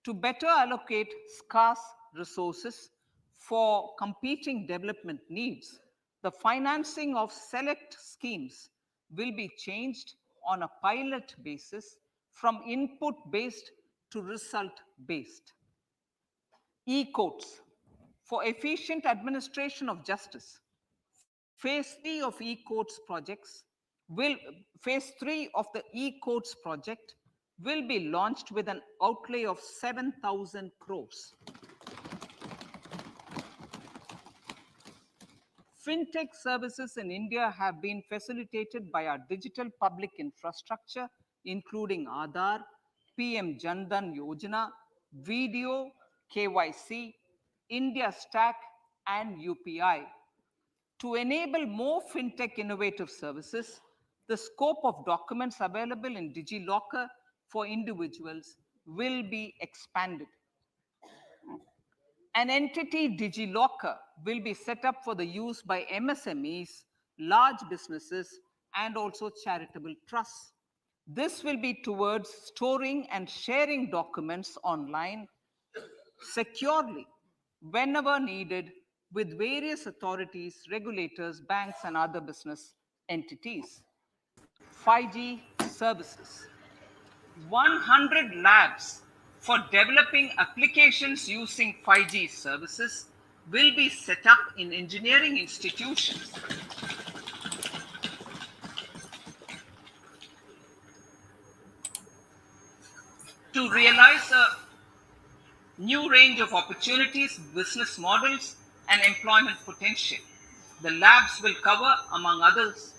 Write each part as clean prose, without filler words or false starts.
To better allocate scarce resources for competing development needs, the financing of select schemes will be changed on a pilot basis from input based to result based. E-courts for efficient administration of justice. Phase 3 of e-courts projects will phase 3 of the e-courts project will be launched with an outlay of 7,000 crores. Fintech services in India have been facilitated by our digital public infrastructure, including Aadhaar, PM Jandan Yojana, Video, KYC, India Stack, and UPI. To enable more fintech innovative services, the scope of documents available in DigiLocker for individuals will be expanded. An entity DigiLocker will be set up for the use by MSMEs, large businesses, and also charitable trusts. This will be towards storing and sharing documents online securely whenever needed with various authorities, regulators, banks, and other business entities. 5G services. 100 labs for developing applications using 5G services will be set up in engineering institutions. To realize a new range of opportunities, business models, and employment potential. The labs will cover, among others,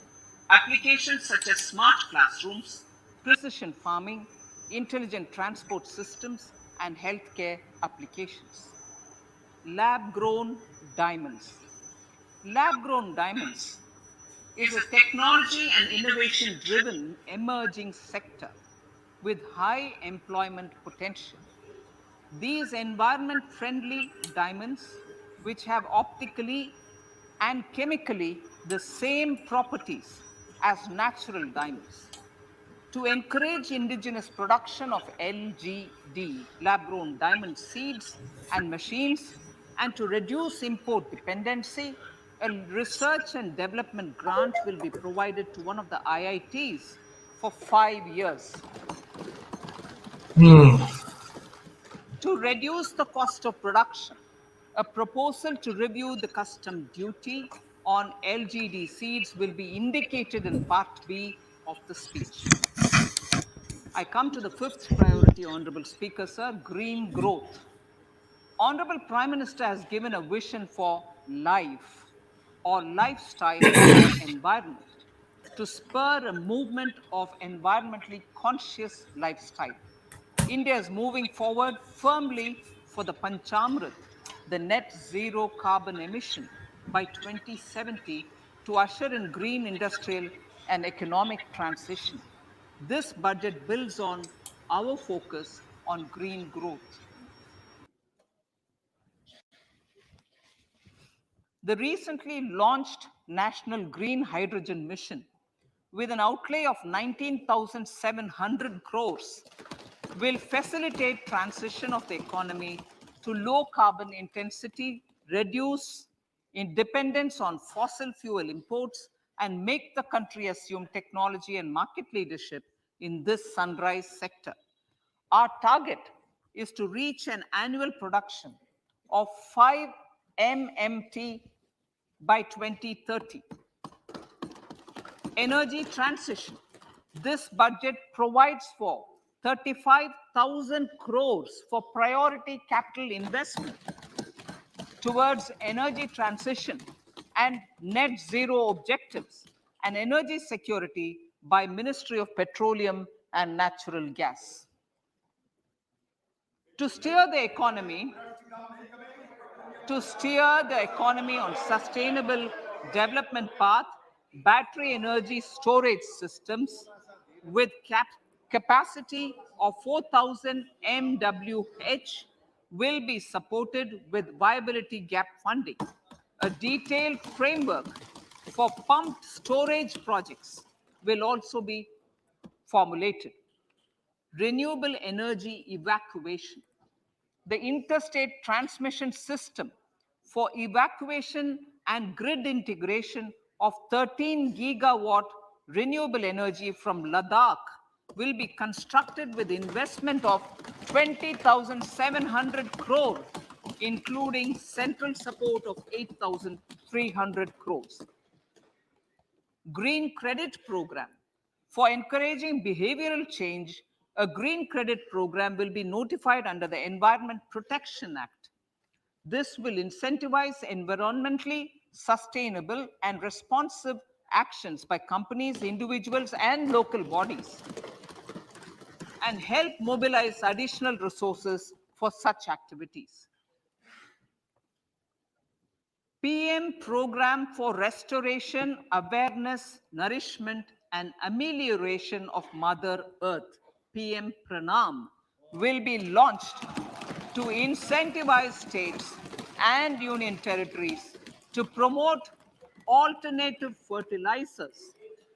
applications such as smart classrooms, precision farming, intelligent transport systems, and healthcare applications. Lab grown diamonds. Lab grown diamonds is a technology and innovation driven emerging sector with high employment potential. These environment friendly diamonds, which have optically and chemically the same properties as natural diamonds, to encourage indigenous production of LGD, lab grown diamond seeds and machines, and to reduce import dependency, a research and development grant will be provided to one of the IITs for 5 years. To reduce the cost of production, a proposal to review the custom duty on LGD seeds will be indicated in Part B of the speech. I come to the fifth priority, Honorable Speaker, sir, green growth. Honorable Prime Minister has given a vision for life or lifestyle or environment to spur a movement of environmentally conscious lifestyle. India is moving forward firmly for the Panchamrit, the net zero carbon emission by 2070 to usher in green industrial and economic transition. This budget builds on our focus on green growth. The recently launched National Green Hydrogen Mission, with an outlay of 19,700 crores, will facilitate transition of the economy to low carbon intensity, reduce dependence on fossil fuel imports, and make the country assume technology and market leadership in this sunrise sector. Our target is to reach an annual production of 5 MMT by 2030. Energy transition. This budget provides for 35,000 crores for priority capital investment towards energy transition and net zero objectives and energy security by Ministry of Petroleum and Natural Gas. To steer the economy on sustainable development path, battery energy storage systems with capacity of 4,000 MWH will be supported with viability gap funding. A detailed framework for pumped storage projects will also be formulated. Renewable energy evacuation. the interstate transmission system for evacuation and grid integration of 13 gigawatt renewable energy from Ladakh will be constructed with investment of 20,700 crore, including central support of 8,300 crores. Green Credit Program. For encouraging behavioral change, a green credit program will be notified under the Environment Protection Act. This will incentivize environmentally sustainable and responsive actions by companies, individuals, and local bodies, and help mobilize additional resources for such activities. PM Program for Restoration, Awareness, Nourishment, and Amelioration of Mother Earth, PM Pranam, will be launched to incentivize states and union territories to promote alternative fertilizers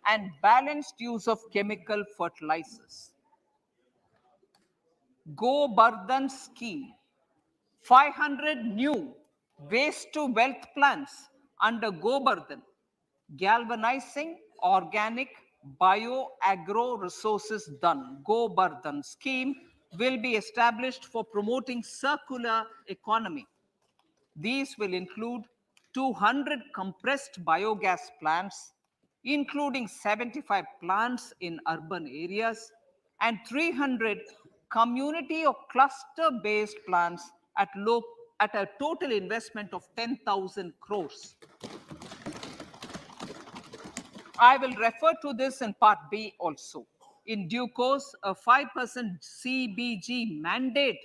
and balanced use of chemical fertilizers. Go Bardhan Scheme, 500 new waste to wealth plants under Gobardhan, galvanizing organic bio-agro resources done. Gobardhan scheme will be established for promoting circular economy. These will include 200 compressed biogas plants, including 75 plants in urban areas and 300 community or cluster-based plants at a total investment of 10,000 crores. I will refer to this in part B also. In due course, a 5% CBG mandate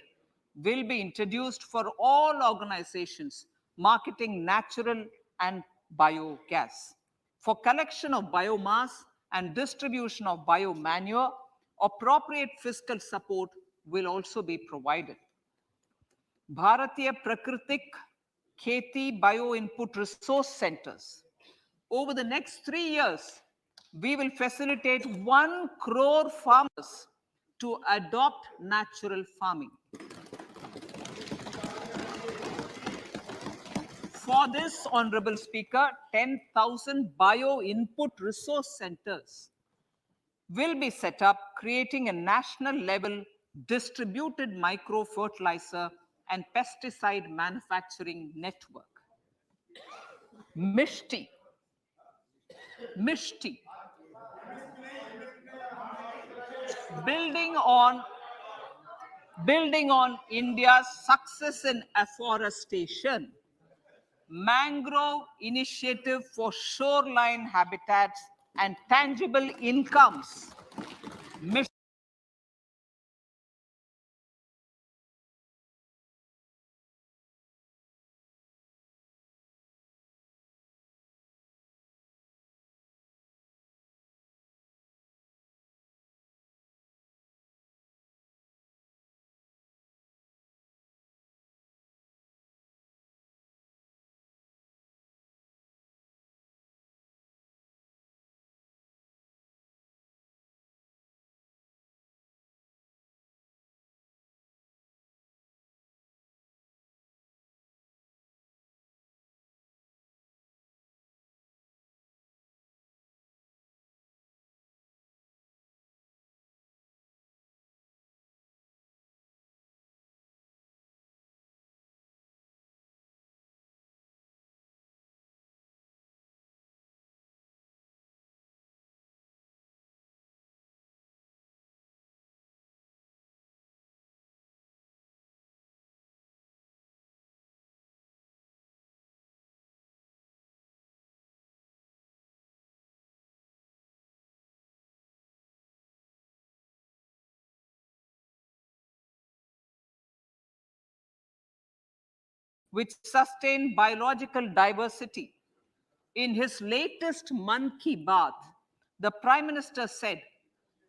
will be introduced for all organizations marketing natural and biogas. For collection of biomass and distribution of biomanure, appropriate fiscal support will also be provided. Bharatiya Prakritik Kheti Bio Input Resource Centers. Over the next 3 years, we will facilitate 1 crore farmers to adopt natural farming. For this, Honorable Speaker, 10,000 bio input resource centers will be set up, creating a national level distributed micro fertilizer and pesticide manufacturing network. Mishti. Mishti. Building on India's success in afforestation, mangrove initiative for shoreline habitats and tangible incomes. Which sustain biological diversity. In his latest Man Ki Baat, the Prime Minister said,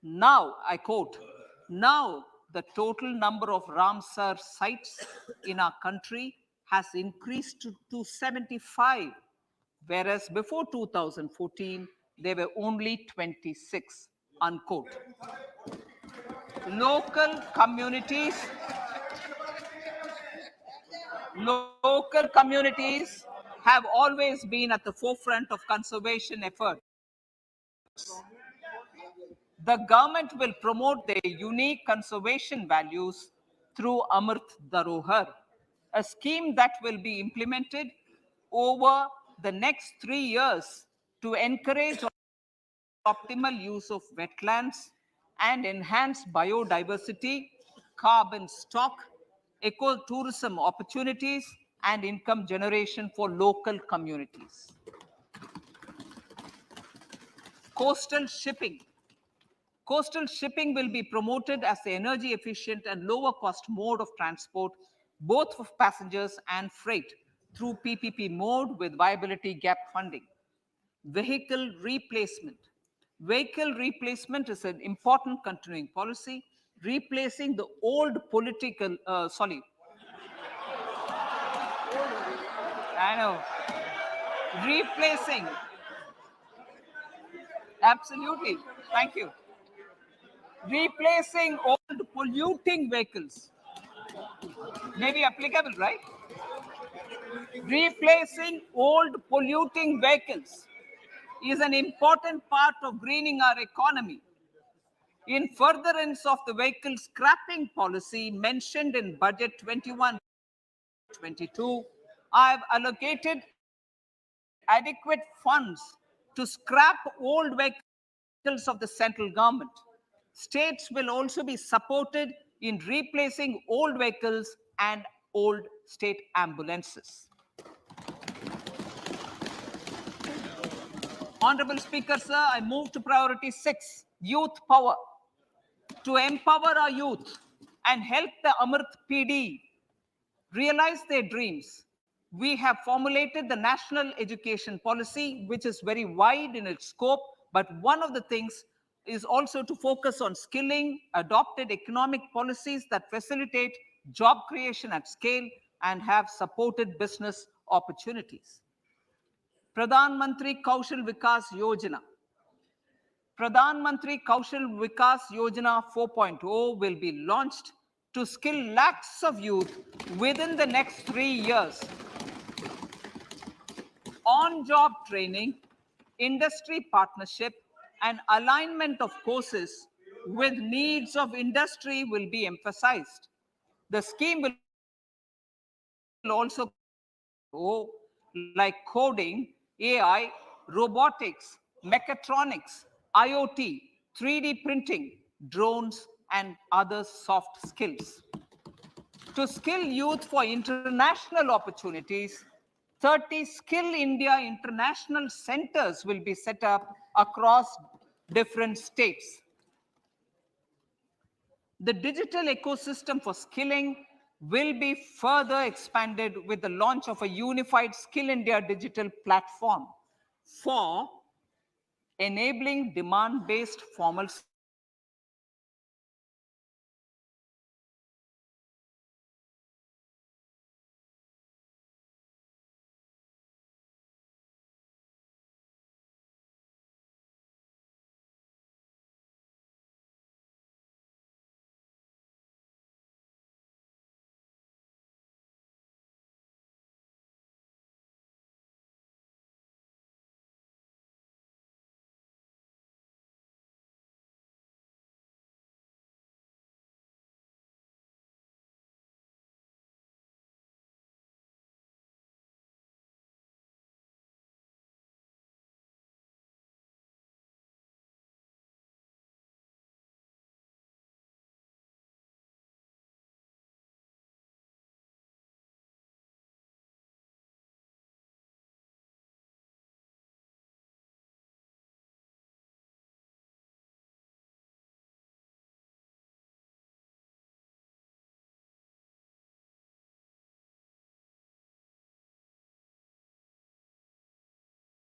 now, I quote, now the total number of Ramsar sites in our country has increased to 75, whereas before 2014, there were only 26, unquote. Local communities Local communities have always been at the forefront of conservation efforts. The government will promote their unique conservation values through Amrit Dharohar, a scheme that will be implemented over the next 3 years to encourage optimal use of wetlands and enhance biodiversity, carbon stock, ecotourism opportunities, and income generation for local communities. Coastal shipping. Coastal shipping will be promoted as the energy efficient and lower cost mode of transport, both for passengers and freight, through PPP mode with viability gap funding. Vehicle replacement. Vehicle replacement is an important continuing policy, replacing the old I know, replacing, absolutely, thank you, replacing old polluting vehicles, may be applicable, right? Replacing old polluting vehicles is an important part of greening our economy. In furtherance of the vehicle scrapping policy mentioned in Budget 21-22, I have allocated adequate funds to scrap old vehicles of the central government. States will also be supported in replacing old vehicles and old state ambulances. Honorable Speaker, sir, I move to priority 6, youth power. To empower our youth and help the Amrit PD realize their dreams, we have formulated the National Education Policy, which is very wide in its scope, but one of the things is also to focus on skilling, adopted economic policies that facilitate job creation at scale and have supported business opportunities. Pradhan Mantri Kaushal Vikas Yojana. Pradhan Mantri Kaushal Vikas Yojana 4.0 will be launched to skill lakhs of youth within the next 3 years. On-job training, industry partnership, and alignment of courses with needs of industry will be emphasized. The scheme will also like coding, AI, robotics, mechatronics, IoT, 3D printing, drones, and other soft skills. To skill youth for international opportunities, 30 Skill India international centers will be set up across different states. The digital ecosystem for skilling will be further expanded with the launch of a unified Skill India digital platform for enabling demand-based formal